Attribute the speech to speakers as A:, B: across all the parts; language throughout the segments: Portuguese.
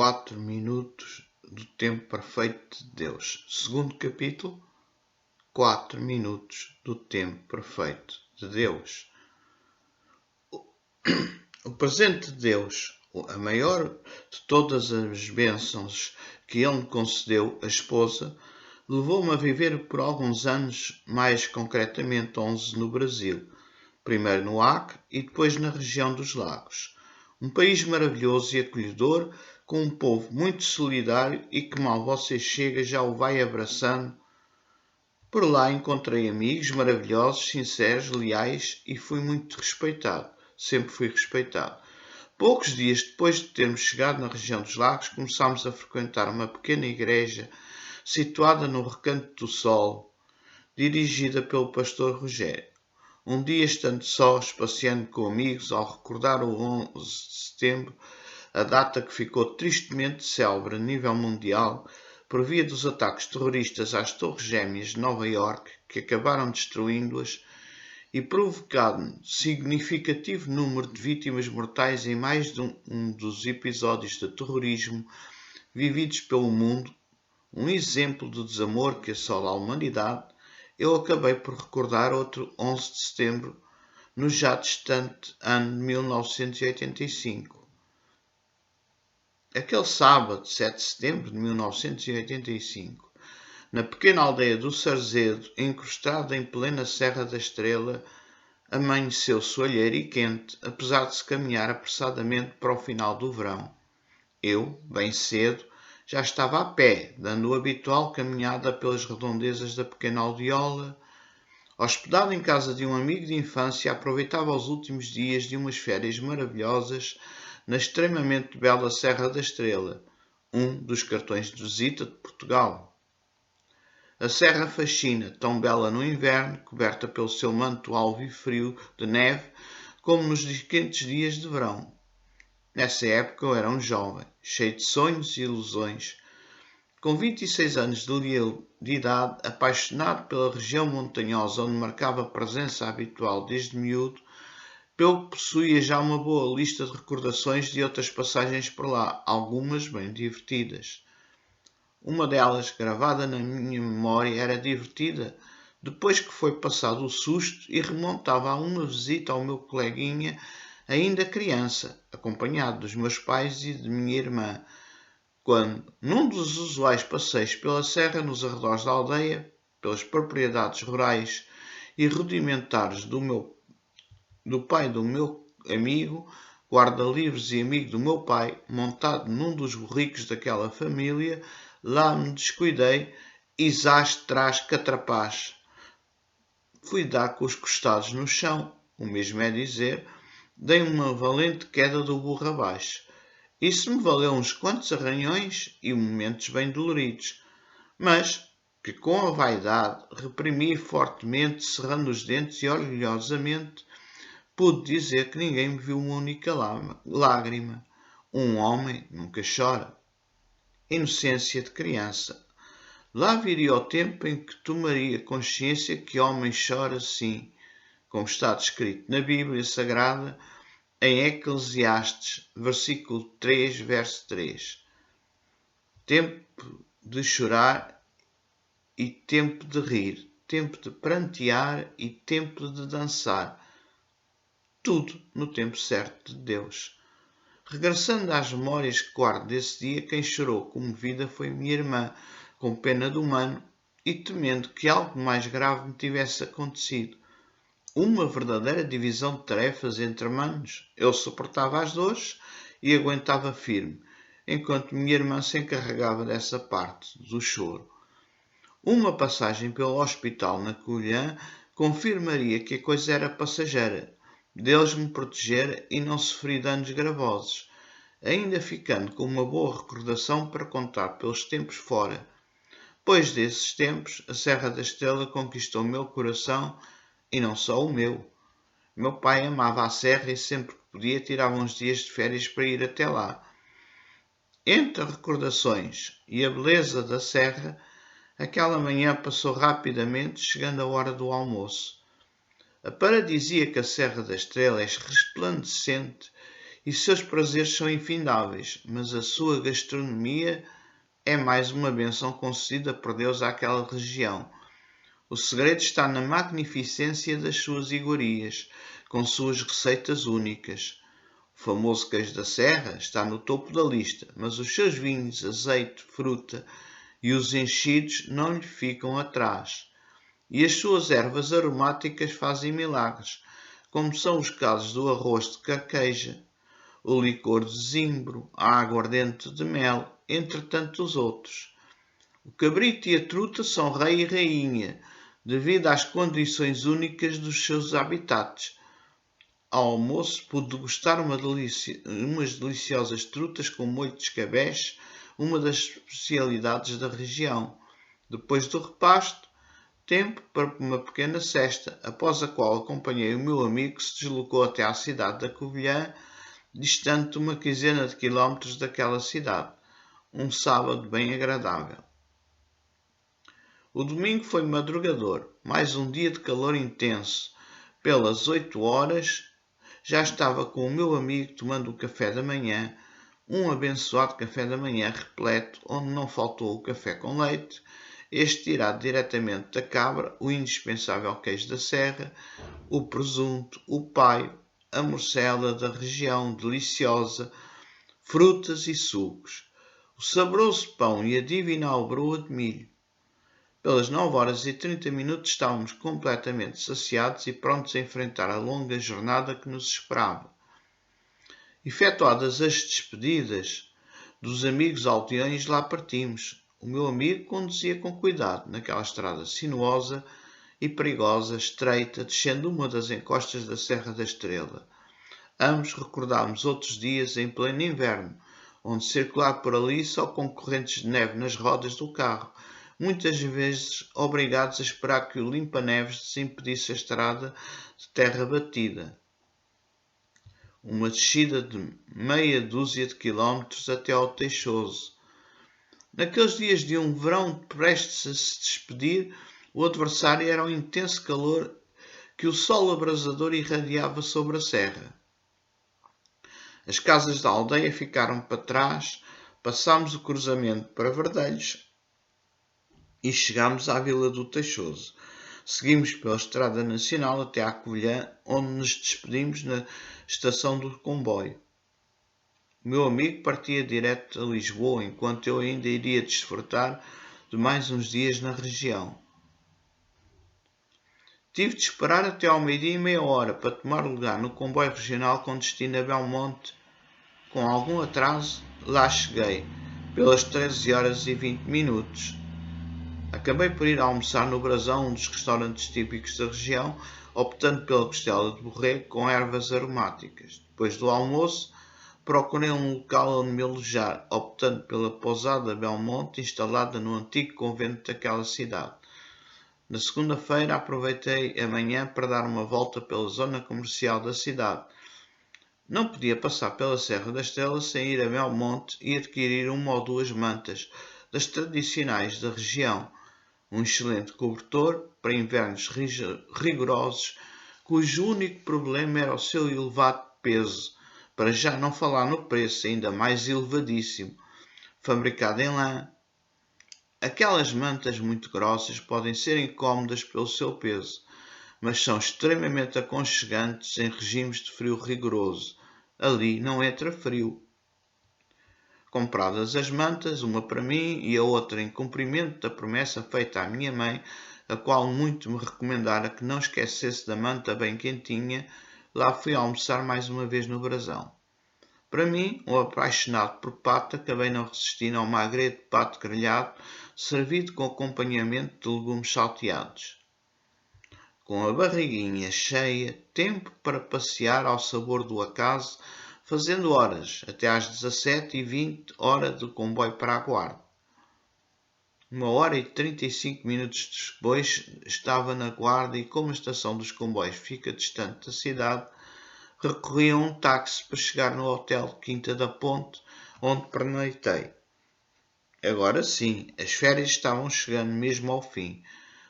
A: 4 minutos do tempo perfeito de Deus. Segundo capítulo, 4 minutos do tempo perfeito de Deus. O presente de Deus, a maior de todas as bênçãos que Ele me concedeu, a esposa, levou-me a viver por alguns anos, mais concretamente 11 no Brasil, primeiro no Acre e depois na região dos Lagos. Um país maravilhoso e acolhedor, com um povo muito solidário e que mal você chega já o vai abraçando. Por lá encontrei amigos maravilhosos, sinceros, leais e fui muito respeitado. Sempre fui respeitado. Poucos dias depois de termos chegado na região dos Lagos, começámos a frequentar uma pequena igreja situada no Recanto do Sol, dirigida pelo pastor Rogério. Um dia, estando sós, passeando com amigos, ao recordar o 11 de setembro, a data que ficou tristemente célebre a nível mundial, por via dos ataques terroristas às Torres Gêmeas de Nova Iorque, que acabaram destruindo-as e provocando significativo número de vítimas mortais em mais de um dos episódios de terrorismo vividos pelo mundo, um exemplo do desamor que assola a humanidade, eu acabei por recordar outro 11 de setembro, no já distante ano de 1985. Aquele sábado, 7 de setembro de 1985, na pequena aldeia do Sarzedo, encrustada em plena Serra da Estrela, amanheceu soalheiro e quente, apesar de se caminhar apressadamente para o final do verão. Eu, bem cedo, já estava a pé, dando a habitual caminhada pelas redondezas da pequena aldeola. Hospedado em casa de um amigo de infância, aproveitava os últimos dias de umas férias maravilhosas na extremamente bela Serra da Estrela, um dos cartões de visita de Portugal. A serra fascina, tão bela no inverno, coberta pelo seu manto alvo e frio de neve, como nos quentes dias de verão. Nessa época eu era um jovem, cheio de sonhos e ilusões. Com 26 anos de idade, apaixonado pela região montanhosa onde marcava presença habitual desde miúdo, pelo que possuía já uma boa lista de recordações de outras passagens por lá, algumas bem divertidas. Uma delas, gravada na minha memória, era divertida, depois que foi passado o susto e remontava a uma visita ao meu coleguinha, ainda criança, acompanhado dos meus pais e de minha irmã, quando, num dos usuais passeios pela serra nos arredores da aldeia, pelas propriedades rurais e rudimentares do pai do meu amigo, guarda-livros e amigo do meu pai, montado num dos burricos daquela família, lá me descuidei e zás trás catrapaz. Fui dar com os costados no chão, o mesmo é dizer, dei uma valente queda do burro abaixo. Isso me valeu uns quantos arranhões e momentos bem doloridos, mas que com a vaidade reprimi fortemente, cerrando os dentes e orgulhosamente pude dizer que ninguém me viu uma única lágrima. Um homem nunca chora. Inocência de criança. Lá viria o tempo em que tomaria consciência que homem chora sim, como está descrito na Bíblia Sagrada, em Eclesiastes, versículo 3, verso 3. Tempo de chorar e tempo de rir, tempo de prantear e tempo de dançar. Tudo no tempo certo de Deus. Regressando às memórias que guardo desse dia, quem chorou comovida foi minha irmã, com pena do mano e temendo que algo mais grave me tivesse acontecido. Uma verdadeira divisão de tarefas entre manos. Eu suportava as dores e aguentava firme, enquanto minha irmã se encarregava dessa parte, do choro. Uma passagem pelo hospital na Covilhã confirmaria que a coisa era passageira. Deus me protegera e não sofri danos gravosos, ainda ficando com uma boa recordação para contar pelos tempos fora. Pois desses tempos, a Serra da Estrela conquistou o meu coração e não só o meu. Meu pai amava a serra e sempre que podia tirava uns dias de férias para ir até lá. Entre recordações e a beleza da serra, aquela manhã passou rapidamente, chegando a hora do almoço. A paradisíaca Serra da Estrela é resplandecente e seus prazeres são infindáveis, mas a sua gastronomia é mais uma bênção concedida por Deus àquela região. O segredo está na magnificência das suas iguarias, com suas receitas únicas. O famoso queijo da Serra está no topo da lista, mas os seus vinhos, azeite, fruta e os enchidos não lhe ficam atrás. E as suas ervas aromáticas fazem milagres, como são os casos do arroz de carqueja, o licor de zimbro, a aguardente de mel, entre tantos outros. O cabrito e a truta são rei e rainha, devido às condições únicas dos seus habitats. Ao almoço pude degustar umas deliciosas trutas com molho de escabeche, uma das especialidades da região. Depois do repasto, tempo para uma pequena sesta, após a qual acompanhei o meu amigo que se deslocou até à cidade da Covilhã, distante uma quinzena de quilómetros daquela cidade. Um sábado bem agradável. O domingo foi madrugador, mais um dia de calor intenso. Pelas 8 horas, já estava com o meu amigo tomando o café da manhã, um abençoado café da manhã repleto, onde não faltou o café com leite, este tirado diretamente da cabra, o indispensável queijo da serra, o presunto, o paio, a morcela da região deliciosa, frutas e sucos, o saboroso pão e a divinal broa de milho. Pelas 9 horas e 30 minutos estávamos completamente saciados e prontos a enfrentar a longa jornada que nos esperava. Efetuadas as despedidas dos amigos aldeões, lá partimos. O meu amigo conduzia com cuidado naquela estrada sinuosa e perigosa, estreita, descendo uma das encostas da Serra da Estrela. Ambos recordámos outros dias em pleno inverno, onde circular por ali só com correntes de neve nas rodas do carro, muitas vezes obrigados a esperar que o limpa-neves desimpedisse a estrada de terra batida. Uma descida de meia dúzia de quilómetros até ao Teixoso. Naqueles dias de um verão prestes a se despedir, o adversário era o intenso calor que o sol abrasador irradiava sobre a serra. As casas da aldeia ficaram para trás, passámos o cruzamento para Verdelhos e chegámos à Vila do Teixoso. Seguimos pela Estrada Nacional até à Covilhã, onde nos despedimos na estação do comboio. O meu amigo partia direto a Lisboa, enquanto eu ainda iria desfrutar de mais uns dias na região. Tive de esperar até ao meio-dia e meia hora para tomar lugar no comboio regional com destino a Belmonte. Com algum atraso, lá cheguei, pelas 13 horas e 20 minutos. Acabei por ir almoçar no Brasão, um dos restaurantes típicos da região, optando pela costela de borrego com ervas aromáticas. Depois do almoço, procurei um local onde me alojar, optando pela pousada Belmonte, instalada no antigo convento daquela cidade. Na segunda-feira, aproveitei a manhã para dar uma volta pela zona comercial da cidade. Não podia passar pela Serra da Estrela sem ir a Belmonte e adquirir uma ou duas mantas, das tradicionais da região, um excelente cobertor para invernos rigorosos, cujo único problema era o seu elevado peso, para já não falar no preço ainda mais elevadíssimo, fabricado em lã. Aquelas mantas muito grossas podem ser incómodas pelo seu peso, mas são extremamente aconchegantes em regimes de frio rigoroso. Ali não entra frio. Compradas as mantas, uma para mim e a outra em cumprimento da promessa feita à minha mãe, a qual muito me recomendara que não esquecesse da manta bem quentinha, lá fui almoçar mais uma vez no Brasão. Para mim, um apaixonado por pato, acabei não resistindo ao magreto de pato grelhado, servido com acompanhamento de legumes salteados. Com a barriguinha cheia, tempo para passear ao sabor do acaso, fazendo horas, até às 17h20, hora do comboio para a Guarda. 1 hora e 35 minutos depois estava na Guarda e, como a estação dos comboios fica distante da cidade, recorri a um táxi para chegar no hotel Quinta da Ponte, onde pernoitei. Agora sim, as férias estavam chegando mesmo ao fim.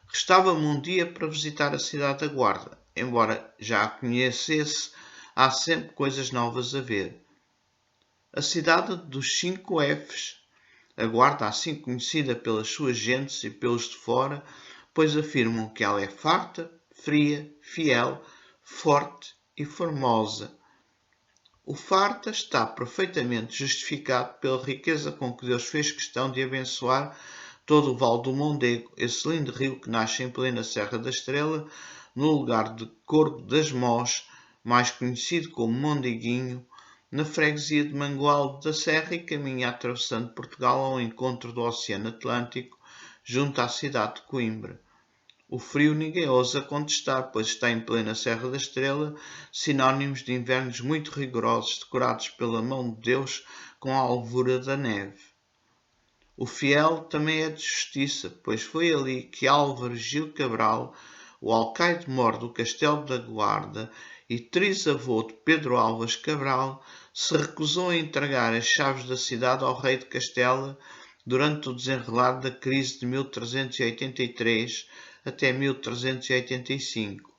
A: Restava-me um dia para visitar a cidade da Guarda. Embora já a conhecesse, há sempre coisas novas a ver. A cidade dos 5 Fs, a Guarda, assim conhecida pelas suas gentes e pelos de fora, pois afirmam que ela é farta, fria, fiel, forte e formosa. O farta está perfeitamente justificado pela riqueza com que Deus fez questão de abençoar todo o Vale do Mondego, esse lindo rio que nasce em plena Serra da Estrela, no lugar de Corgo das Mós, mais conhecido como Mondeguinho, na freguesia de Mangualde da Serra e caminha atravessando Portugal ao encontro do Oceano Atlântico, junto à cidade de Coimbra. O frio ninguém ousa contestar, pois está em plena Serra da Estrela, sinónimos de invernos muito rigorosos, decorados pela mão de Deus com a alvura da neve. O fiel também é de justiça, pois foi ali que Álvaro Gil Cabral, o alcaide-mor do Castelo da Guarda e trisavô de Pedro Álvares Cabral, se recusou a entregar as chaves da cidade ao rei de Castela durante o desenrolar da crise de 1383 até 1385.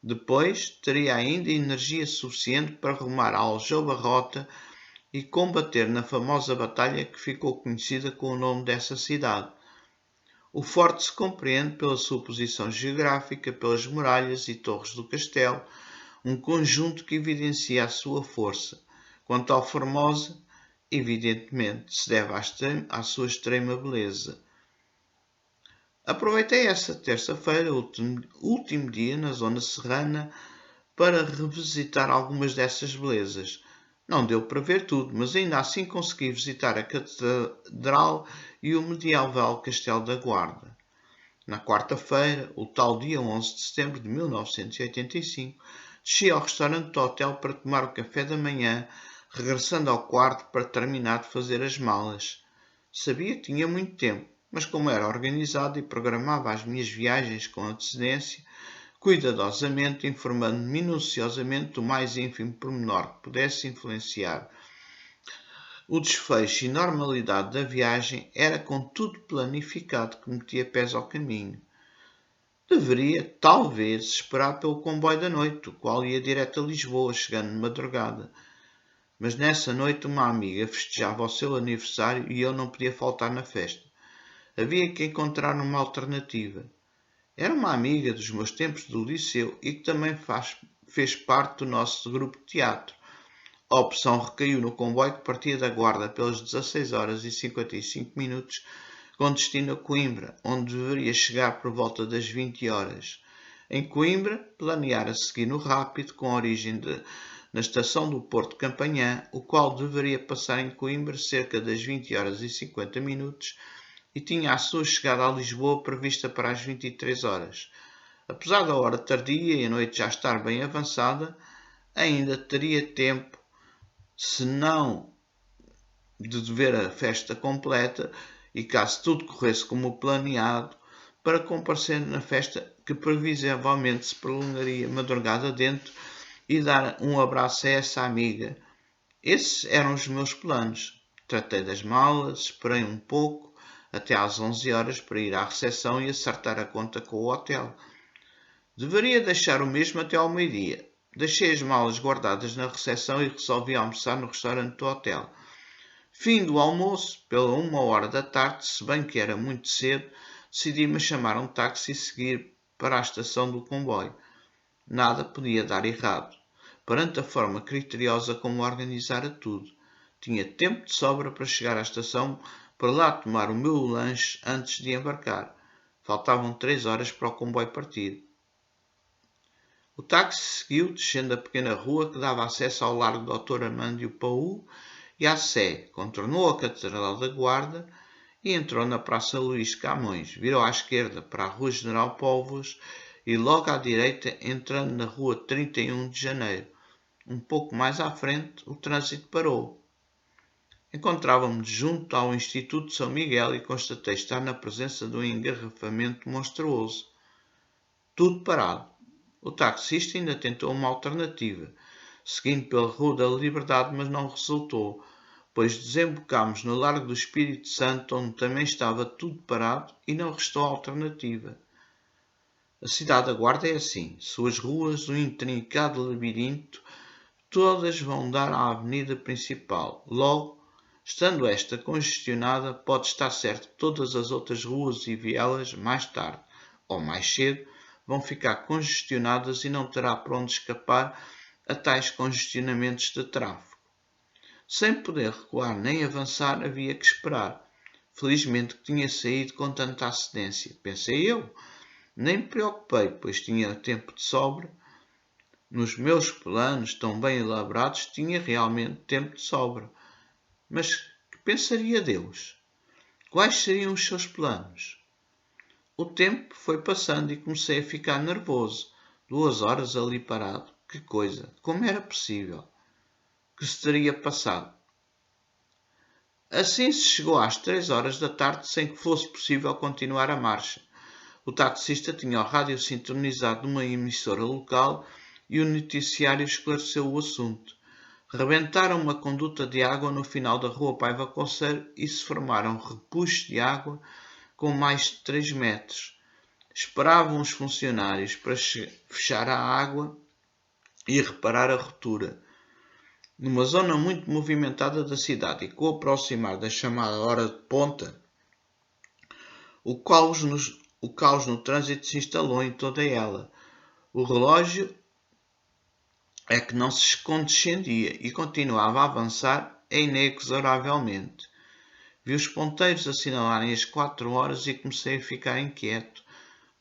A: Depois, teria ainda energia suficiente para rumar a Aljubarrota e combater na famosa batalha que ficou conhecida com o nome dessa cidade. O forte se compreende pela sua posição geográfica, pelas muralhas e torres do castelo, um conjunto que evidencia a sua força. Quanto ao Formosa, evidentemente se deve à sua extrema beleza. Aproveitei essa terça-feira, último dia na zona serrana, para revisitar algumas dessas belezas. Não deu para ver tudo, mas ainda assim consegui visitar a Catedral e o medieval Castelo da Guarda. Na quarta-feira, o tal dia 11 de setembro de 1985, desci ao restaurante do hotel para tomar o café da manhã, regressando ao quarto para terminar de fazer as malas. Sabia que tinha muito tempo, mas como era organizado e programava as minhas viagens com antecedência, cuidadosamente informando minuciosamente do mais ínfimo pormenor que pudesse influenciar o desfecho e normalidade da viagem, era com tudo planificado que metia pés ao caminho. Deveria, talvez, esperar pelo comboio da noite, o qual ia direto a Lisboa, chegando de madrugada. Mas nessa noite uma amiga festejava o seu aniversário e eu não podia faltar na festa. Havia que encontrar uma alternativa. Era uma amiga dos meus tempos do liceu e que também fez parte do nosso grupo de teatro. A opção recaiu no comboio que partia da Guarda pelas 16 horas e 55 minutos, com destino a Coimbra, onde deveria chegar por volta das 20 horas. Em Coimbra, planeara seguir no rápido, com origem na estação do Porto de Campanhã, o qual deveria passar em Coimbra cerca das 20 horas e 50 minutos, e tinha a sua chegada a Lisboa prevista para as 23 horas. Apesar da hora tardia e a noite já estar bem avançada, ainda teria tempo, se não de ver a festa completa e caso tudo corresse como planeado, para comparecer na festa que previsivelmente se prolongaria madrugada dentro e dar um abraço a essa amiga. Esses eram os meus planos. Tratei das malas, esperei um pouco, até às 11 horas, para ir à recepção e acertar a conta com o hotel. Deveria deixar o mesmo até ao meio-dia. Deixei as malas guardadas na recepção e resolvi almoçar no restaurante do hotel. Fim do almoço, pela 1 hora da tarde, se bem que era muito cedo, decidi-me chamar um táxi e seguir para a estação do comboio. Nada podia dar errado, perante a forma criteriosa como organizara tudo. Tinha tempo de sobra para chegar à estação, para lá tomar o meu lanche antes de embarcar. Faltavam 3 horas para o comboio partir. O táxi seguiu, descendo a pequena rua que dava acesso ao largo Dr. Armândio Paú e à Sé, contornou a Catedral da Guarda e entrou na Praça Luís de Camões. Virou à esquerda para a Rua General Póvoas e logo à direita, entrando na Rua 31 de Janeiro. Um pouco mais à frente, o trânsito parou. Encontrávamos junto ao Instituto São Miguel e constatei estar na presença de um engarrafamento monstruoso. Tudo parado. O taxista ainda tentou uma alternativa, seguindo pela Rua da Liberdade, mas não resultou, pois desembocámos no Largo do Espírito Santo, onde também estava tudo parado e não restou alternativa. A cidade da Guarda é assim, suas ruas um intrincado labirinto todas vão dar à avenida principal. Logo, estando esta congestionada, pode estar certo que todas as outras ruas e vielas, mais tarde ou mais cedo, vão ficar congestionadas e não terá por onde escapar a tais congestionamentos de tráfego. Sem poder recuar nem avançar, havia que esperar. Felizmente que tinha saído com tanta antecedência, pensei eu. Nem me preocupei, pois tinha tempo de sobra. Nos meus planos tão bem elaborados tinha realmente tempo de sobra. Mas que pensaria Deus? Quais seriam os seus planos? O tempo foi passando e comecei a ficar nervoso. 2 horas ali parado. Que coisa! Como era possível? Que se teria passado? Assim se chegou às 3 horas da tarde sem que fosse possível continuar a marcha. O taxista tinha o rádio sintonizado numa emissora local e o noticiário esclareceu o assunto. Rebentaram uma conduta de água no final da rua Paiva Conceiro e se formaram repuxos de água com mais de 3 metros. Esperavam os funcionários para fechar a água e reparar a rotura. Numa zona muito movimentada da cidade e com o aproximar da chamada hora de ponta, o caos no trânsito se instalou em toda ela. O relógio é que não se condescendia e continuava a avançar inexoravelmente. Vi os ponteiros assinalarem as 4 horas e comecei a ficar inquieto.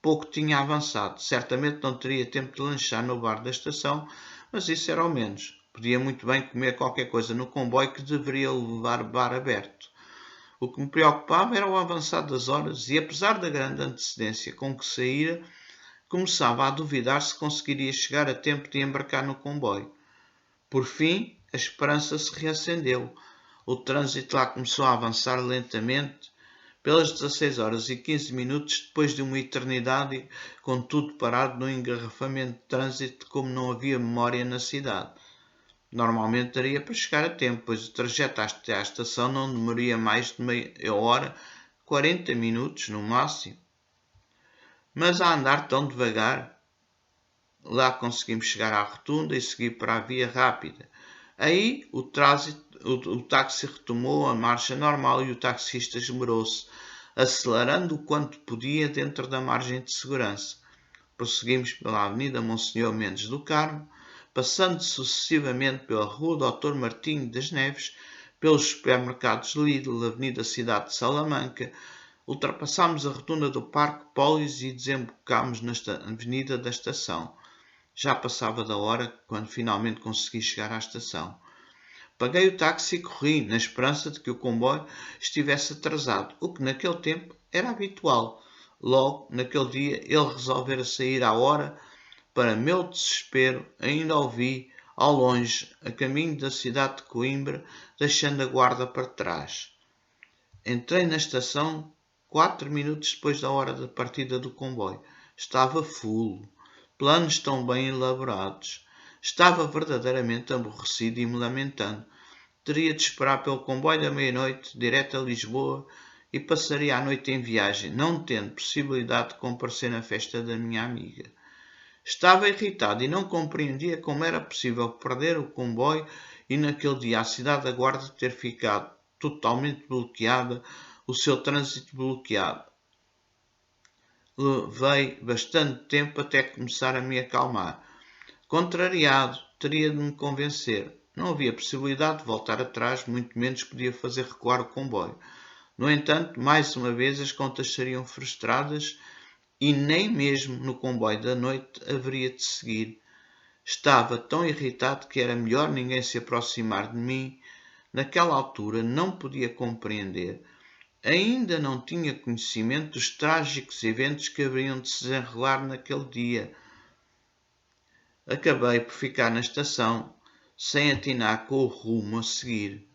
A: Pouco tinha avançado. Certamente não teria tempo de lanchar no bar da estação, mas isso era ao menos. Podia muito bem comer qualquer coisa no comboio que deveria levar bar aberto. O que me preocupava era o avançar das horas e, apesar da grande antecedência com que saíra, começava a duvidar se conseguiria chegar a tempo de embarcar no comboio. Por fim, a esperança se reacendeu. O trânsito lá começou a avançar lentamente. Pelas 16 horas e 15 minutos, depois de uma eternidade, com tudo parado no engarrafamento de trânsito, como não havia memória na cidade. Normalmente daria para chegar a tempo, pois o trajeto até à estação não demoraria mais de meia hora, 40 minutos no máximo. Mas a andar tão devagar, lá conseguimos chegar à rotunda e seguir para a via rápida. Aí o táxi retomou a marcha normal e o taxista esmerou-se, acelerando o quanto podia dentro da margem de segurança. Prosseguimos pela Avenida Monsenhor Mendes do Carmo, passando sucessivamente pela Rua Dr. Martinho das Neves, pelos supermercados Lidl, Avenida Cidade de Salamanca, ultrapassámos a rotunda do Parque Pólis e desembocámos na Avenida da Estação. Já passava da hora quando finalmente consegui chegar à estação. Paguei o táxi e corri, na esperança de que o comboio estivesse atrasado, o que naquele tempo era habitual. Logo, naquele dia, ele resolvera sair à hora. Para meu desespero, ainda o vi, ao longe, a caminho da cidade de Coimbra, deixando a guarda para trás. Entrei na estação 4 minutos depois da hora da partida do comboio. Estava fulo. Planos tão bem elaborados. Estava verdadeiramente aborrecido e me lamentando. Teria de esperar pelo comboio da meia-noite, direto a Lisboa, e passaria a noite em viagem, não tendo possibilidade de comparecer na festa da minha amiga. Estava irritado e não compreendia como era possível perder o comboio e naquele dia a cidade da Guarda ter ficado totalmente bloqueada, o seu trânsito bloqueado. Levei bastante tempo até começar a me acalmar. Contrariado, teria de me convencer. Não havia possibilidade de voltar atrás, muito menos podia fazer recuar o comboio. No entanto, mais uma vez as contas seriam frustradas e nem mesmo no comboio da noite haveria de seguir. Estava tão irritado que era melhor ninguém se aproximar de mim. Naquela altura não podia compreender. Ainda não tinha conhecimento dos trágicos eventos que haveriam de se desenrolar naquele dia. Acabei por ficar na estação, sem atinar com o rumo a seguir.